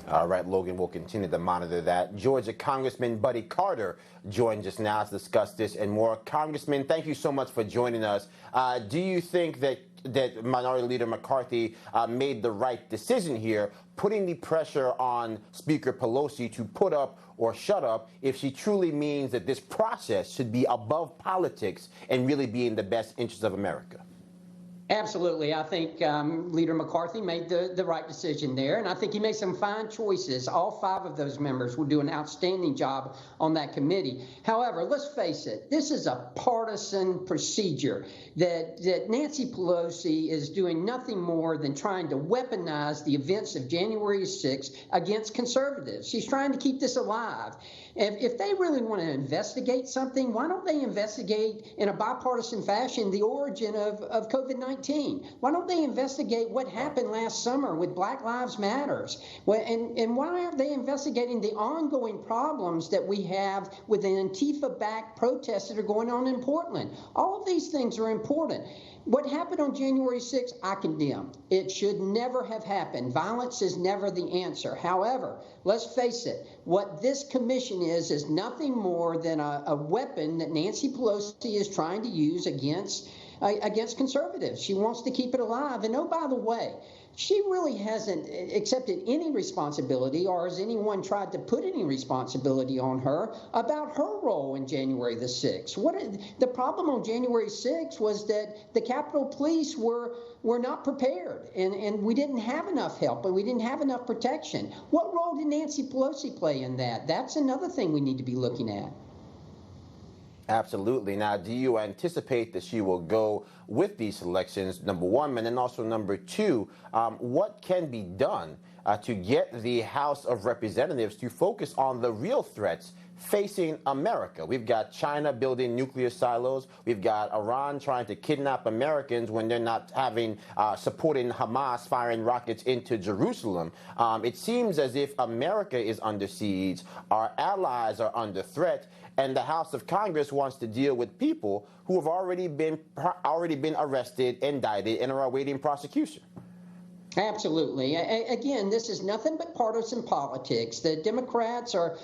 All right, Logan, we'll continue to monitor that. Georgia Congressman Buddy Carter joins us now to discuss this and more. Congressman, thank you so much for joining us. Do you think that Minority Leader McCarthy made the right decision here, putting the pressure on Speaker Pelosi to put up or shut up if she truly means that this process should be above politics and really be in the best interest of America? Absolutely. I think Leader McCarthy made the right decision there, and I think he made some fine choices. All 5 of those members will do an outstanding job on that committee. However, let's face it, this is a partisan procedure that Nancy Pelosi is doing nothing more than trying to weaponize the events of January 6th against conservatives. She's trying to keep this alive. If they really want to investigate something, why don't they investigate in a bipartisan fashion the origin of COVID-19? Why don't they investigate what happened last summer with Black Lives Matters? And why aren't they investigating the ongoing problems that we have with the Antifa-backed protests that are going on in Portland? All of these things are important. What happened on January 6th, I condemn. It should never have happened. Violence is never the answer. However, let's face it, what this commission is nothing more than a weapon that Nancy Pelosi is trying to use against conservatives. She wants to keep it alive. And oh, by the way, she really hasn't accepted any responsibility, or has anyone tried to put any responsibility on her about her role in January the 6th. The problem on January 6th was that the Capitol Police were not prepared, and we didn't have enough help, but we didn't have enough protection. What role did Nancy Pelosi play in that? That's another thing we need to be looking at. Absolutely. Now, do you anticipate that she will go with these elections, number one, and then also number two, what can be done to get the House of Representatives to focus on the real threats facing America? We've got China building nuclear silos. We've got Iran trying to kidnap Americans when they're not supporting Hamas firing rockets into Jerusalem. It seems as if America is under siege. Our allies are under threat. And the House of Congress wants to deal with people who have already been arrested, indicted, and are awaiting prosecution. Absolutely. Again, this is nothing but partisan politics. The Democrats are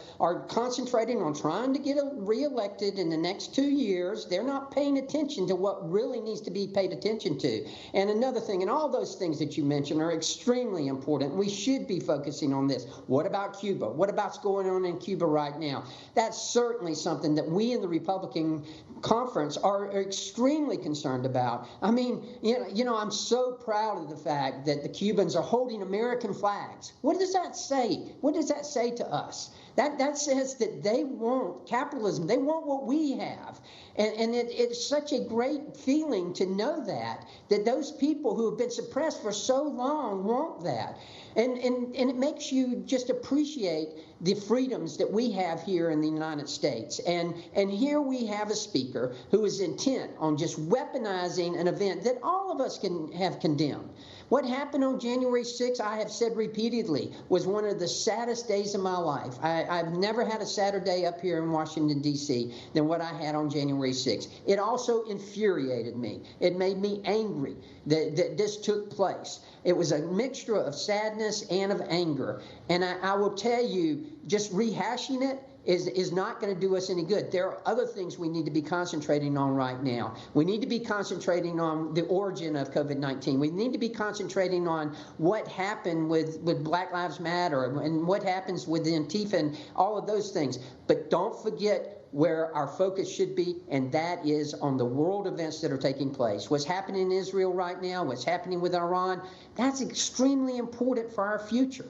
concentrating on trying to get reelected in the next 2 years. They're not paying attention to what really needs to be paid attention to. And another thing, and all those things that you mentioned are extremely important. We should be focusing on this. What about Cuba? What about what's going on in Cuba right now? That's certainly something that we in the Republican conference are extremely concerned about. I mean, I'm so proud of the fact that the Cubans are holding American flags. What does that say? What does that say to us? That says that they want capitalism. They want what we have. And it's such a great feeling to know that those people who have been suppressed for so long want that. And it makes you just appreciate the freedoms that we have here in the United States. And here we have a speaker who is intent on just weaponizing an event that all of us can have condemned. What happened on January 6th, I have said repeatedly, was one of the saddest days of my life. I've never had a sadder day up here in Washington, D.C. than what I had on January 6th. It also infuriated me. It made me angry that this took place. It was a mixture of sadness and of anger. And I will tell you, just rehashing it is not going to do us any good. There are other things we need to be concentrating on right now. We need to be concentrating on the origin of COVID-19. We need to be concentrating on what happened with Black Lives Matter and what happens with Antifa and all of those things. But don't forget where our focus should be, and that is on the world events that are taking place. What's happening in Israel right now, what's happening with Iran, that's extremely important for our future.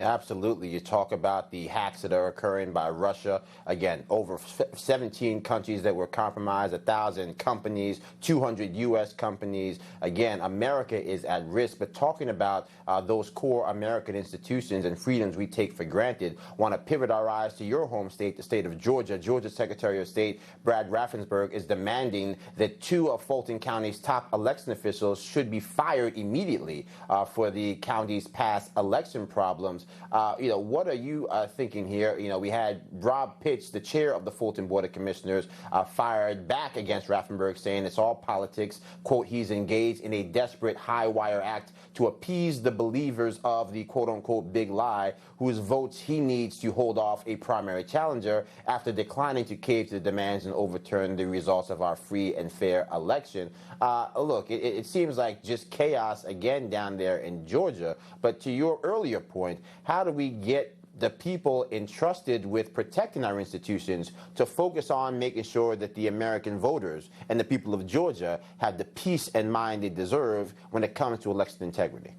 Absolutely. You talk about the hacks that are occurring by Russia. Again, over 17 countries that were compromised, 1,000 companies, 200 U.S. companies. Again, America is at risk. But talking about those core American institutions and freedoms we take for granted, want to pivot our eyes to your home state, the state of Georgia. Georgia's Secretary of State Brad Raffensperger is demanding that 2 of Fulton County's top election officials should be fired immediately for the county's past election problems. elections. What are you thinking here? We had Rob Pitts, the chair of the Fulton Board of Commissioners, fired back against Raffensperger, saying it's all politics. Quote, he's engaged in a desperate high-wire act to appease the believers of the quote-unquote big lie, whose votes he needs to hold off a primary challenger after declining to cave to the demands and overturn the results of our free and fair election. Look, it seems like just chaos again down there in Georgia. But to your earlier point, how do we get the people entrusted with protecting our institutions to focus on making sure that the American voters and the people of Georgia have the peace and mind they deserve when it comes to election integrity?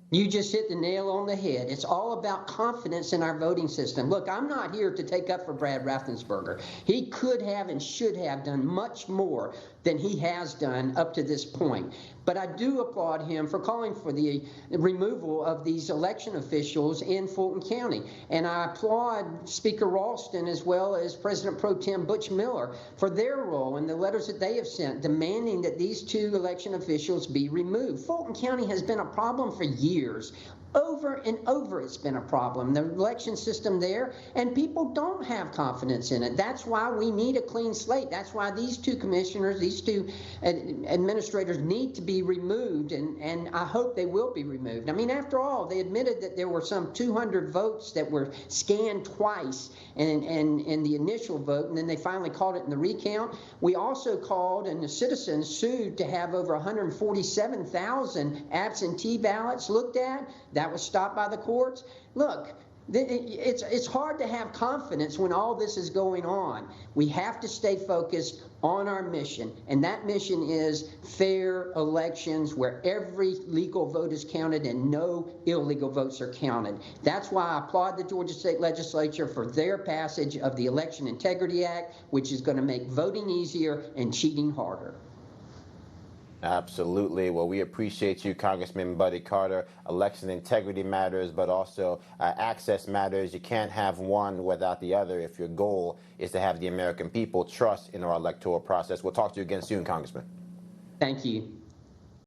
You just hit the nail on the head. It's all about confidence in our voting system. Look, I'm not here to take up for Brad Raffensperger. He could have and should have done much more than he has done up to this point. But I do applaud him for calling for the removal of these election officials in Fulton County. And I applaud Speaker Ralston as well as President Pro Tem Butch Miller for their role in the letters that they have sent demanding that these two election officials be removed. Fulton County has been a problem for years. Over and over, it's been a problem, the election system there, and people don't have confidence in it. That's why we need a clean slate. That's why these two commissioners, these two administrators need to be removed, and I hope they will be removed. I mean, after all, they admitted that there were some 200 votes that were scanned twice in the initial vote, and then they finally called it in the recount. We also called, and the citizens sued to have over 147,000 absentee ballots looked at. That was stopped by the courts. Look, it's hard to have confidence when all this is going on. We have to stay focused on our mission, and that mission is fair elections where every legal vote is counted and no illegal votes are counted. That's why I applaud the Georgia State Legislature for their passage of the Election Integrity Act, which is going to make voting easier and cheating harder. Absolutely. Well, we appreciate you, Congressman Buddy Carter. Election integrity matters, but also access matters. You can't have one without the other if your goal is to have the American people trust in our electoral process. We'll talk to you again soon, Congressman. Thank you.